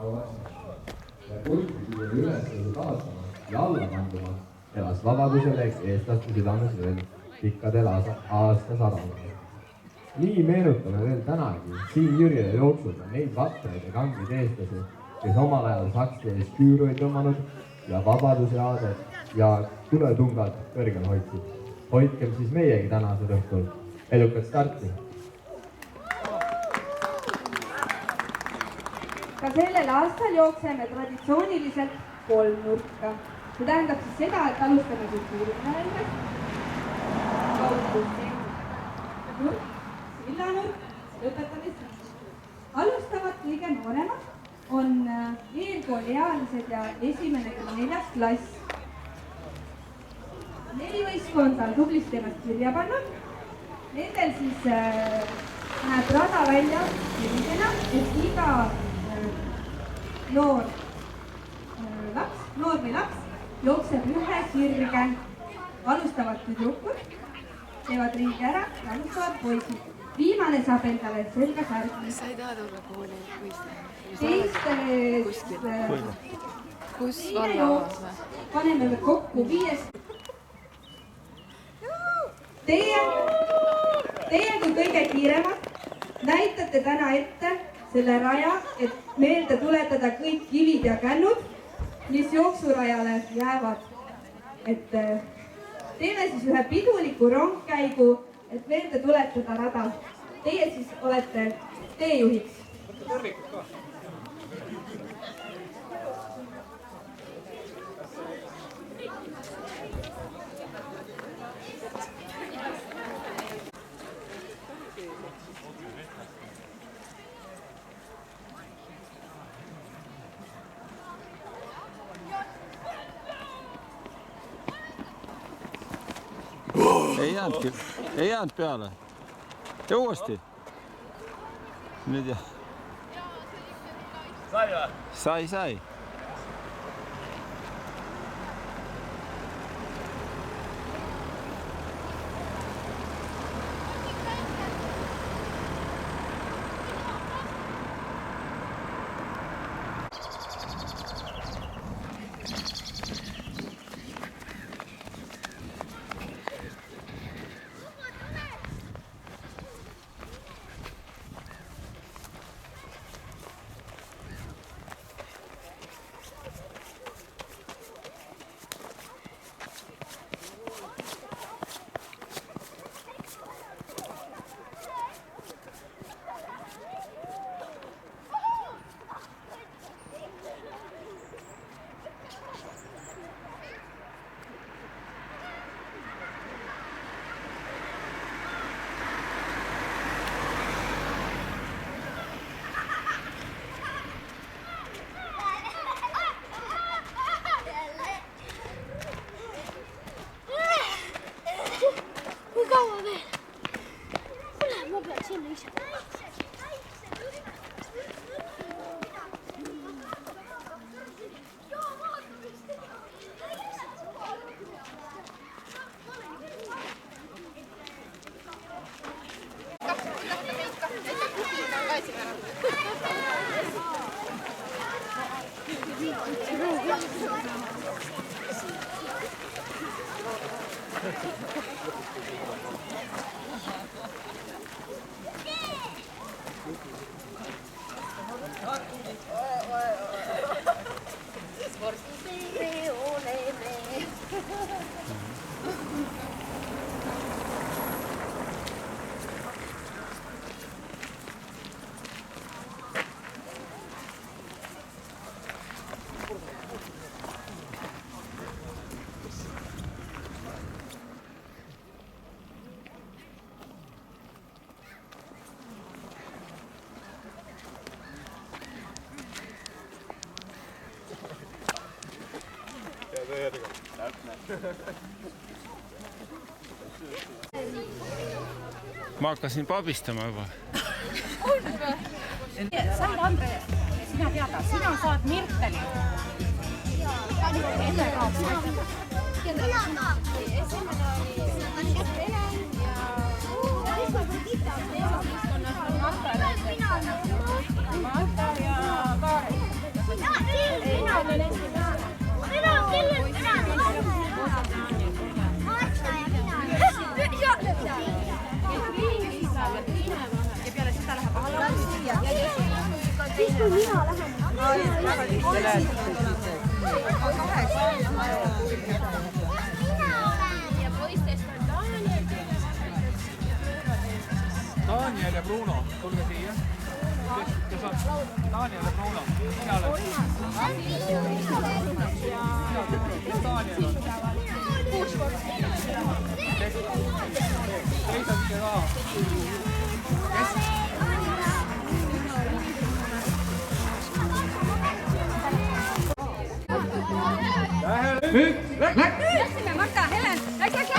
Ja kultuuri ülesõidu taastama ja alla kanduma elas vabadusele eestlaste südames veel pikkadel aastasadadel. Nii meenutame veel tänagi siin Jürile jooksuga neid vatraid ja kangid eestlasi, kes omal ajal saksti ees küüru ei tõmmanud ja vabadusjaadet ja tuletungad kõrgel hoidsid. Hoidkem siis meiegi tänasel õhtul edukat starti! Ka sellel aastal jookseme traditsiooniliselt kolmnurka. See tähendab siis seda, et alustame kultuuripäevast, kaudusinurk, sillanurk, lõpetame siis. Alustavad kõige nooremad on eelkooliealised ja 1.–4. klass. 4 võistkonda on tublisti ennast kirja pannud. Nendel siis näeb rada välja sellisena, et iga noor või laps jookseb ühe sirge. Alustavad tüdrukud, teevad ringi ära ja alustavad poisid. Viimane saab endale selga särgi. Sa ei taha tulla kooli Kus valla paneme me kokku 5. Teie kui kõige kiiremad näitate täna ette selle raja, et meelde tuletada kõik kivid ja kännud, mis jooksurajale jäävad. Et teeme siis ühe piduliku rongkäigu, et meelde tuletada rada. Teie siis olete teejuhiks. Tervikud ka. Ei jäänud peale. Ja uuesti. Nüüd jah. Sai või? Sai. Ma hakkasin pabistama juba. Said Andre, sina teada, sina saad Mirteli. Enne kaoks näitada. Esimene oli Helen ja Marta ja Kaari. siis kui mina lähen. Ja poistest on Daniel ja Bruno, tulge siia. Kes on? Daniel ja Bruno. Mina olen. Kes Daniel on? Teisatke ka. Kes? Nüüd! Läksime, Marta, Helen! Läks!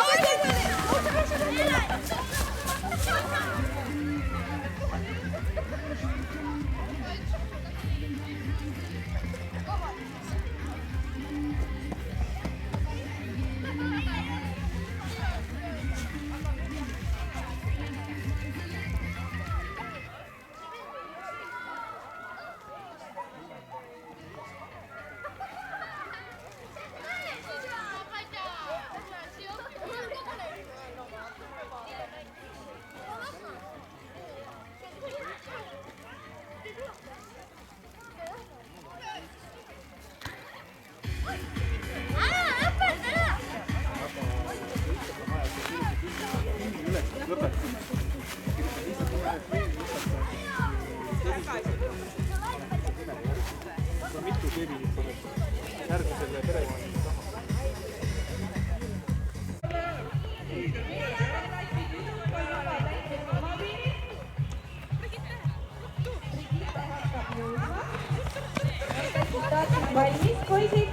Valmis, poisid?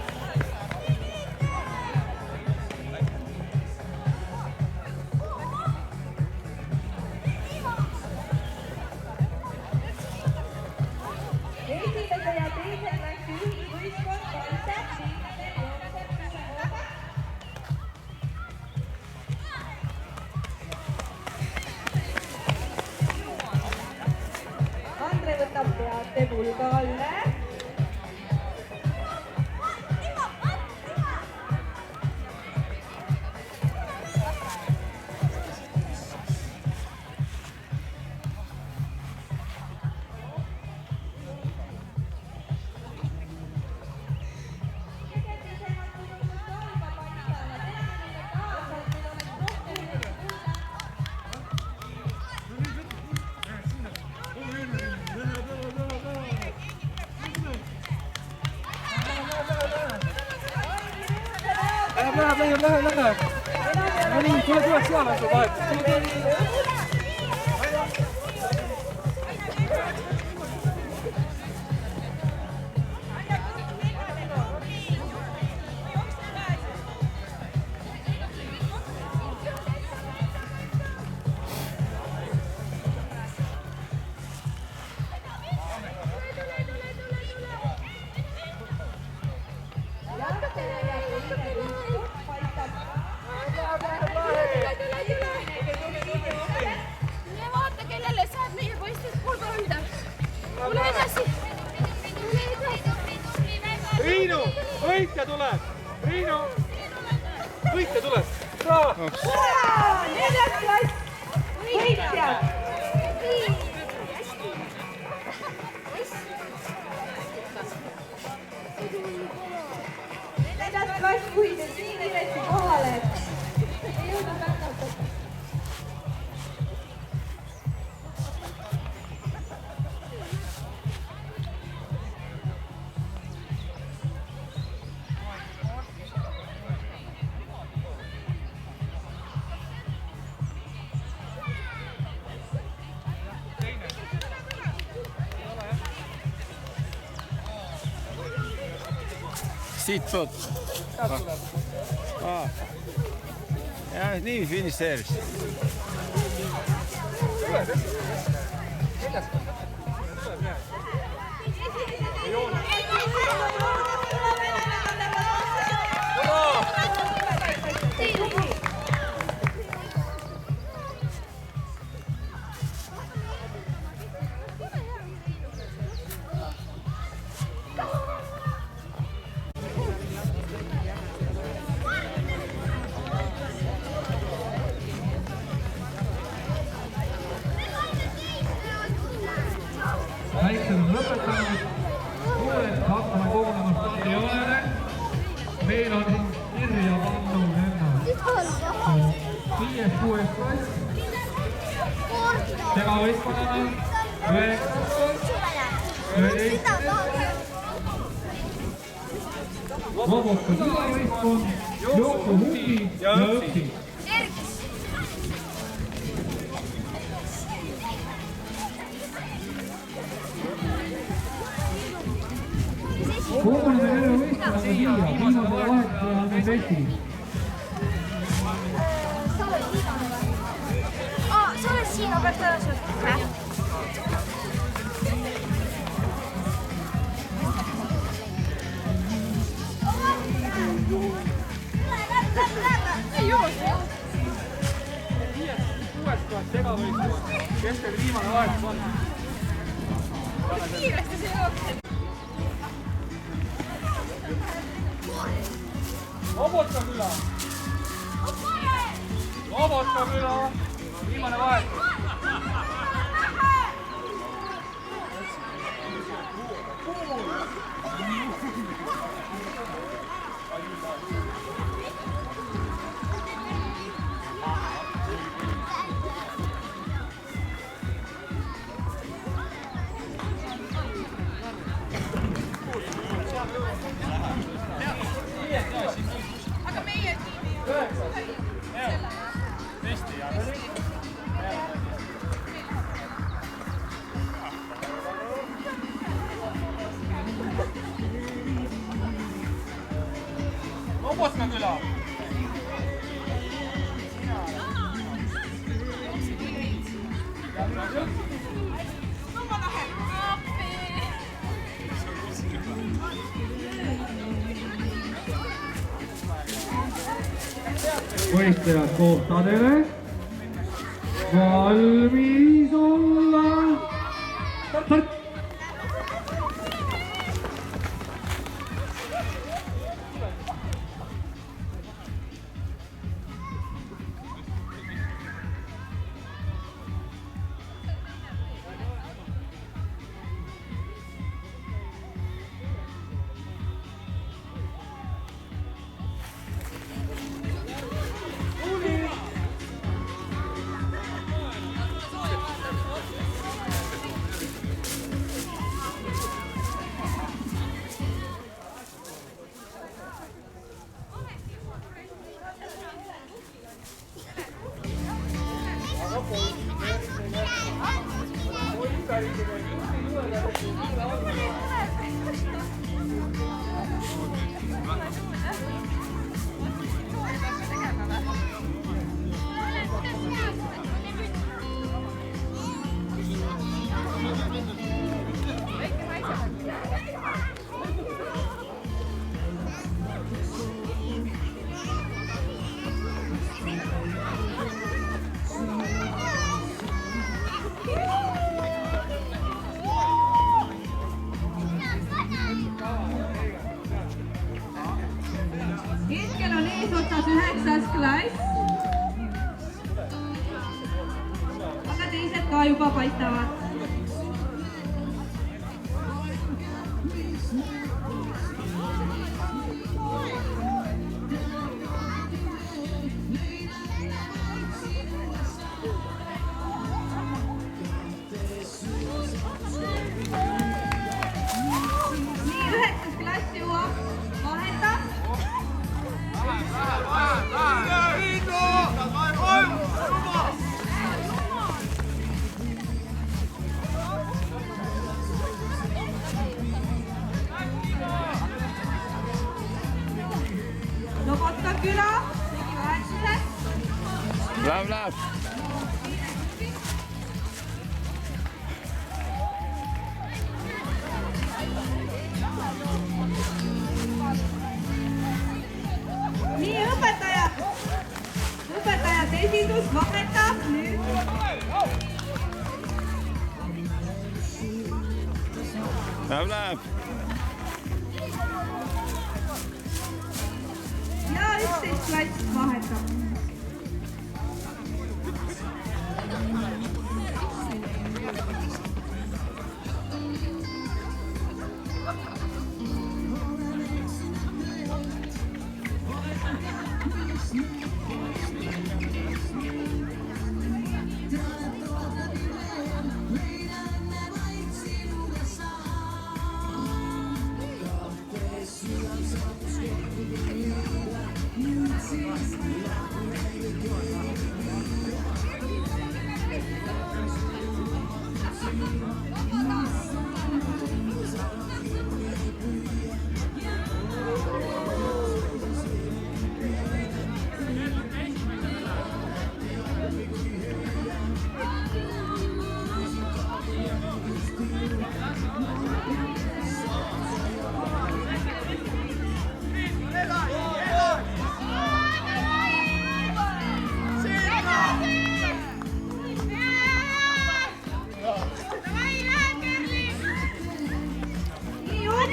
Esimese ja teise klassi ühisvõistkond kaitseb linnade jookseb hooga. Andre võtab peate pulga alle. Lähe. No nii, tule seal on seda aeg. Riinu, võitja tuleb! Riinu, võitja tuleb! Neljas klass, võitjad! Neljas klass juhides nii kiiresti kohale, et ei jõudnud märgata. Siit poolt. Ja nii finiseeris. hakkame kogunema stadionile. Meil on kirja pannud ennast 5-6 klass. Segavõistkonnana 9, 11. Robotka külavõistkond, jooksuhuki ja õpsi. Koguneme jälle võistkonnale siia, viimase vahetusena on meil vesi. Sa oled siin, aga peaks tagasi võtma. Ei jookse. 5-6 klass segavõistkond, keskel viimane vahetus on. Kiiresti see jookse. Robotka küla. Robotka küla. Viimane vahetus. Aga meie tiimi Robotka küla. Võistlejad kohtadele. Valmis olla. Start! Hetkel on eesotsas 9. klass. Aga teised ka juba paistavad. Nii, 9. klass jõuab vahetada. Robotka küla tegi vahetuse. Läheb. Nii, õpetajate esindus vahetab nüüd. Läheb. Ja 11. klass vahetab.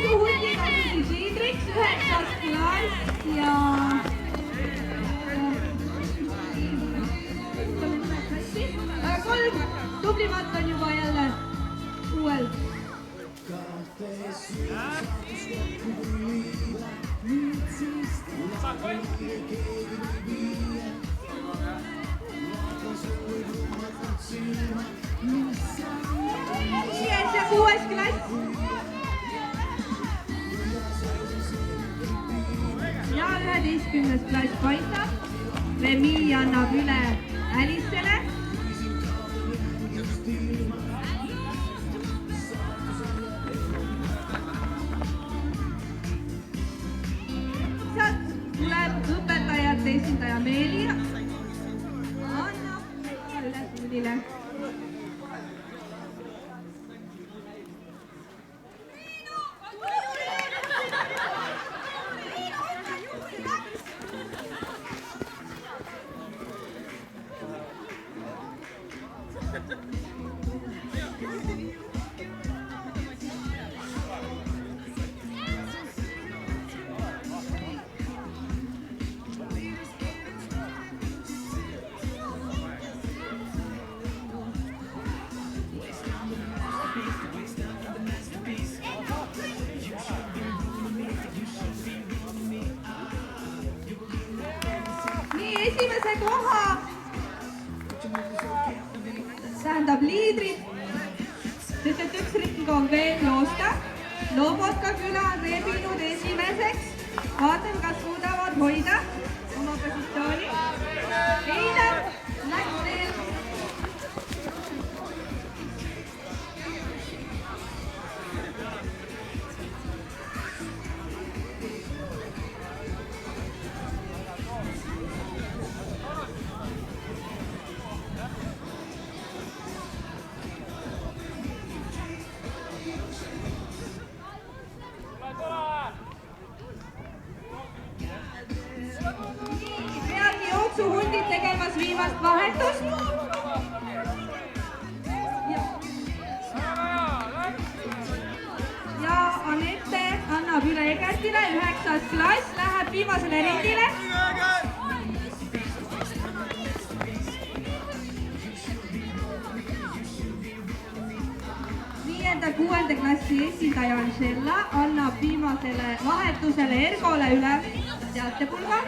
jooksuhundiga tuli liidriks 9. klass ja 3 tublimat on juba jälle uuel. Viies ja 6. klass. Ja 11. klass paistab. Remi annab üle Älissele. Sealt tuleb õpetajate esindaja Meeli. Annab üle Tuulile. Esimese koha tähendab liidrid, sest et üks ring on veel joosta. Lobotka küla on rebinud esimeseks. Vaatan, kas suudavad hoida oma positsiooni. Einar läks veel. Peagi jooksuhundid tegemas viimast vahetust. Ja Anette annab üle Egertile, 9. klass, läheb viimasele ringile. Viienda 6. klassi esindaja Angela annab viimasele vahetusele Ergole üle teatepulga.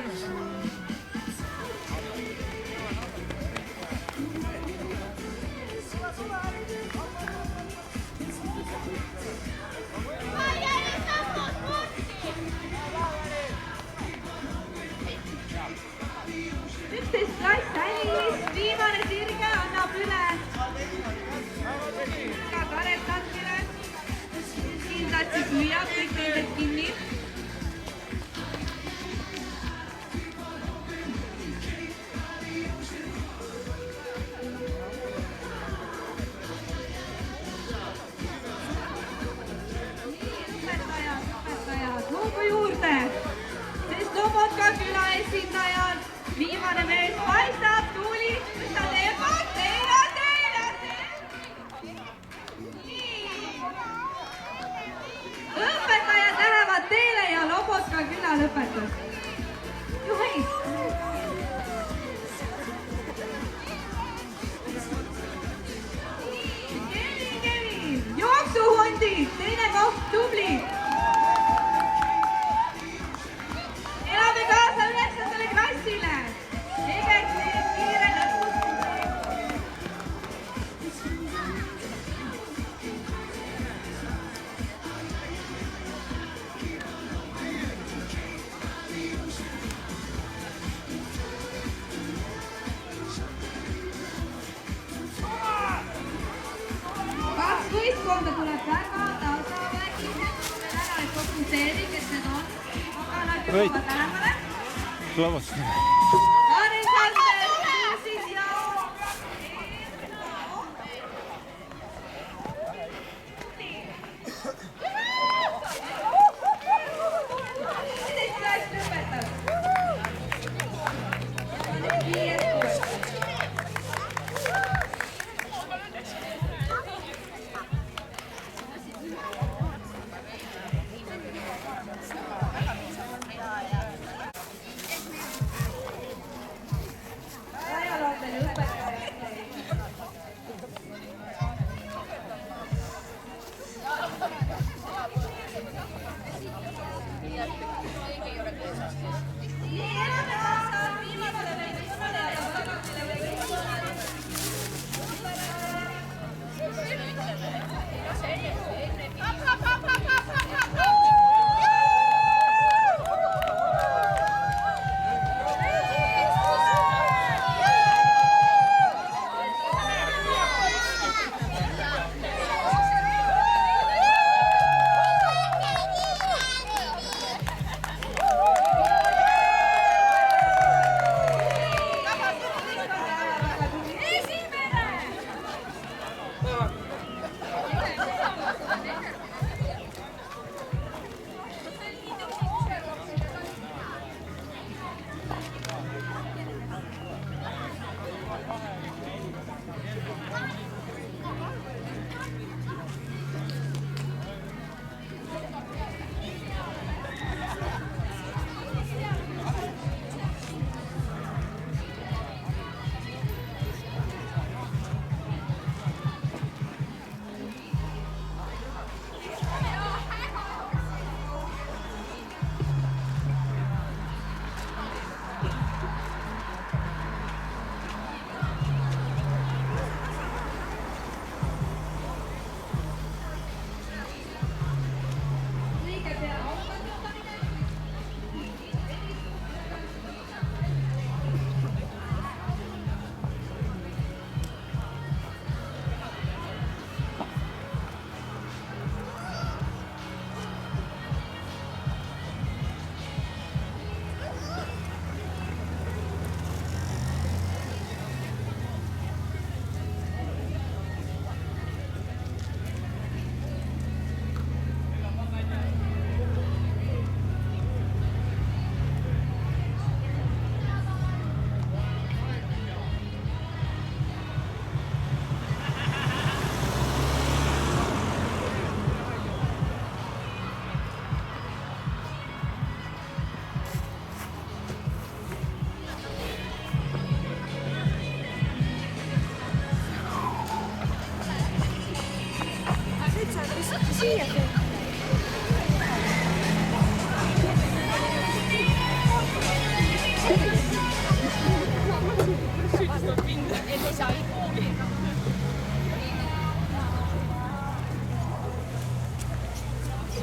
Viimane sirge annab üle ka Karel Tatkile. Kindlasti püüab kõik teised kinni. Õpetajad, loogu juurde, sest Lobotka küla esindajad. Viimane mees paistab, Tuuli, mis ta teeb? Teile. Õpetajad lähevad teele ja Lobotka küla lõpetas. Juhei! Kevin! Jooksuhundid, teine koht, tubli! Elame kaasa 9. klassile! Egertli kiire lõpus! Kaks võistkonda tuleb väga tasavägised. Ära ei fokuseeri, kes need on. Aga nad jõuavad lähemale. Vamos. Karin Sander, Suusid ja klass lõpetab. Viies koht.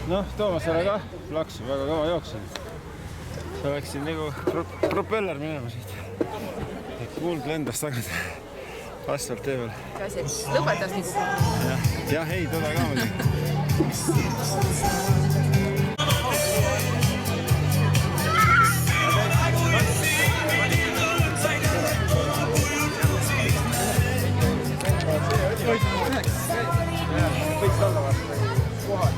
Noh, Toomasele ka laksu, väga kõva jooksja. Sa läksid nagu propeller minema siit. Kuuld lendas tagasi asfalt tee peal. Kas et lõpetas nagu? Jah, ei, teda ka muidugi. Võiks olla vastu kohal.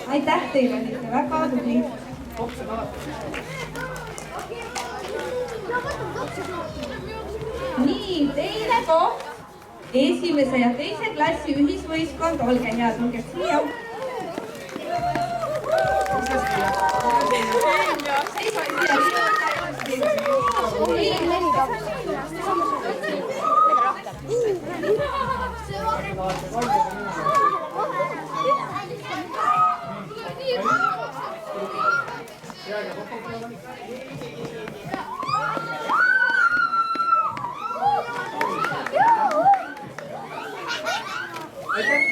Aitäh teile, olite väga tubli. Nii, teine koht. Esimese ja teise klassi ühisvõistkond, olge head, olge siia.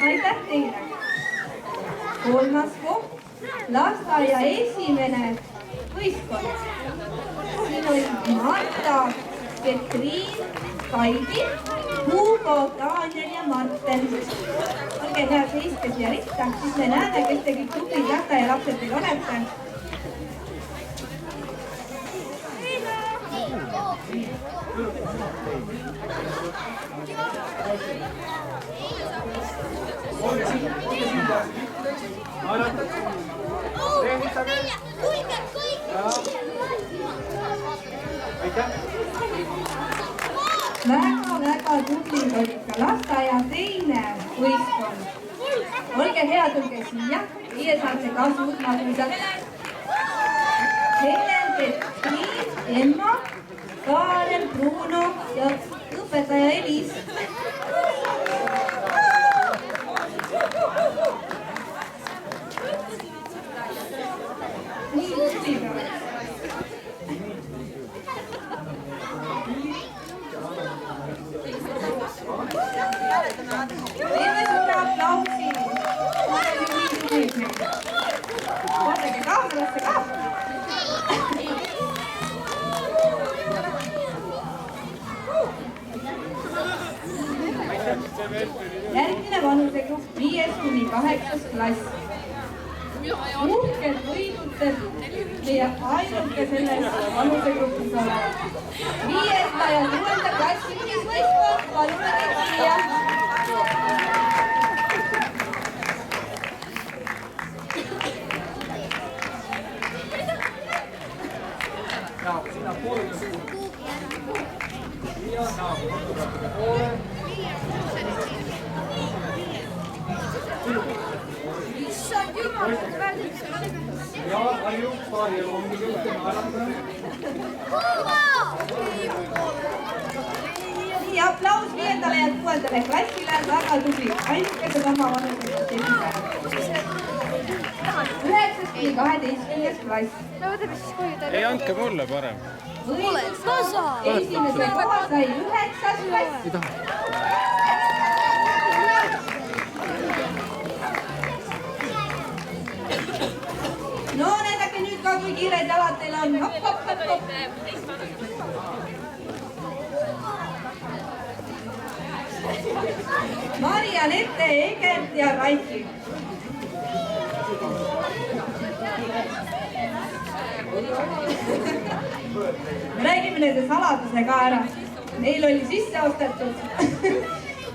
Aitäh teile. Kolmas koht, lasteaia esimene võistkond. Siin oli Marta, Petriin, Kaidi, Hugo, Daniel ja Marten. Olge hea, seiske siia ritta, siis me näeme, kes te kõik tublid lasteaialapsed teil olete. Väga tublid olid ka lasteaia teine võistkond. Olge hea, tulge siia, teie saate ka suurt magusat. Helen, Petriin, Emma, Kaarel, Bruno ja õpetaja Elis. Nii tublid olid. Teeme suure aplausi. Vaadake kaamerasse ka. Järgmine vanusegrupp 5–8 klass. Uhked võidute meie ainuke selles vanusegrupis olema. 5. ja 6. klassi ühisvõistkond, palume kõik siia. Sinna poole. Ja poole. Issand jumal, Ja, palju paari loomulikult ühte naerata. Nii, aplaus 5. ja 6. klassile, väga tubli. Ainukesed oma vanusegrupis esimesed. kuni 12. klass. ei, andke mulle parem. Esimese koha sai 9. klass. No näidake nüüd ka, kui kiired jalad teil on. Hopp, hopp, hopp, hopp. Marianette, Egert ja Raiki. Räägime nende saladuse ka ära. Neil oli sisse ostetud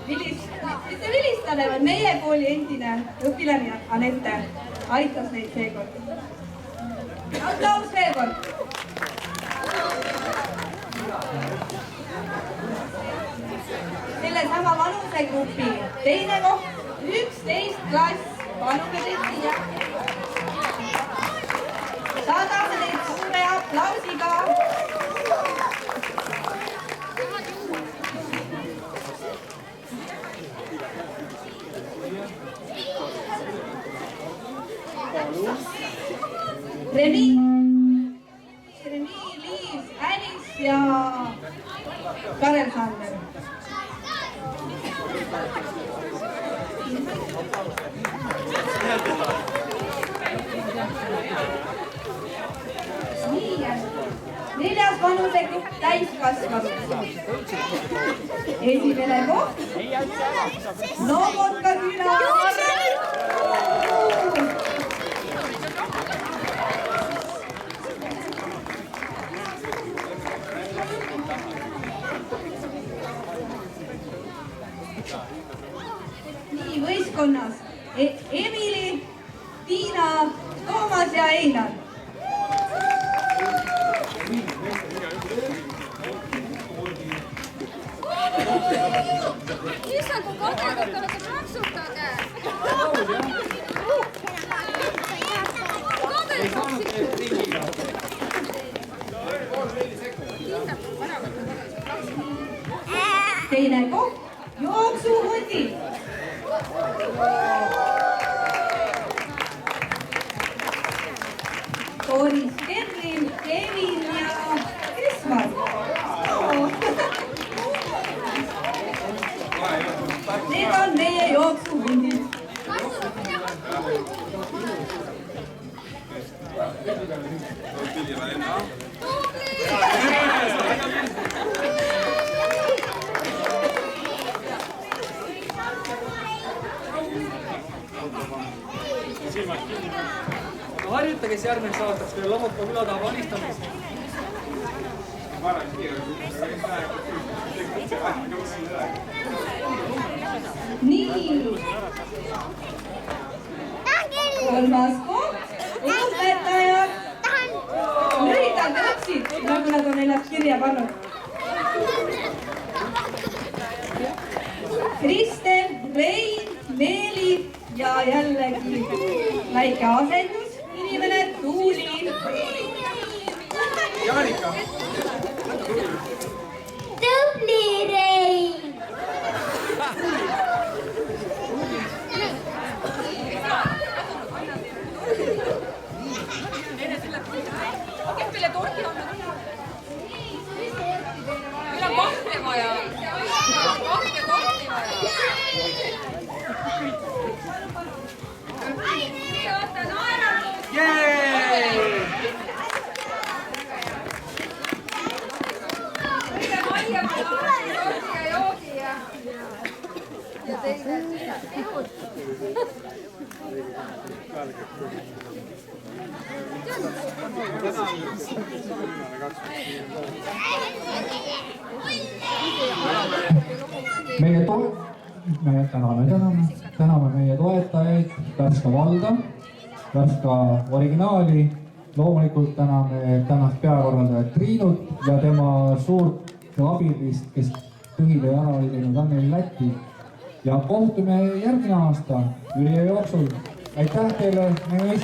mitte vilistane, vaid meie kooli endine õpilane Anette aitas neid seekord. Aplaus veel kord. Selle sama vanusegrupi teine koht, 11 klass. Panume teid siia. Saadame neid suure aplausiga. Remi, Liis, Alice ja Karel Sander. Nii, neljas vanusegrupp täiskasvanud. Esimene koht. Novotka küla. Nii, võistkonnas Emili, Tiina, Toomas ja Einar. Issand, kui kadedad te olete, plaksutage! Teine koht, jooksuhundid. Doris, Kerlin, Kevin ja Krismas. Need on meie jooksuhundid. Harjuta, kes järgmiseks aastaks teile Lammuka küla tahab alistamist. Nii. Kolmas koht, õpetajad. Lühidalt otsid, nagu nad on ennast kirja pannud. Kristel, Rein, Meeli ja jällegi väike asendusinimene Tuuli. Jaanika. Tubli Rein! Kes meile torti on? Meil on kahte vaja. Kahte torti vaja. Nii, oota, naeranud. Kõige majja ma torti ja joogi ja teine. Me täname meie toetajaid, Värska valda, Värska originaali, loomulikult täname tänast peakorraldajat Triinut ja tema suurt abilist, kes põhitöö ära oli teinud Anneli Lätti. Ja kohtume järgmine aasta ülejää jooksul. Aitäh teile, meie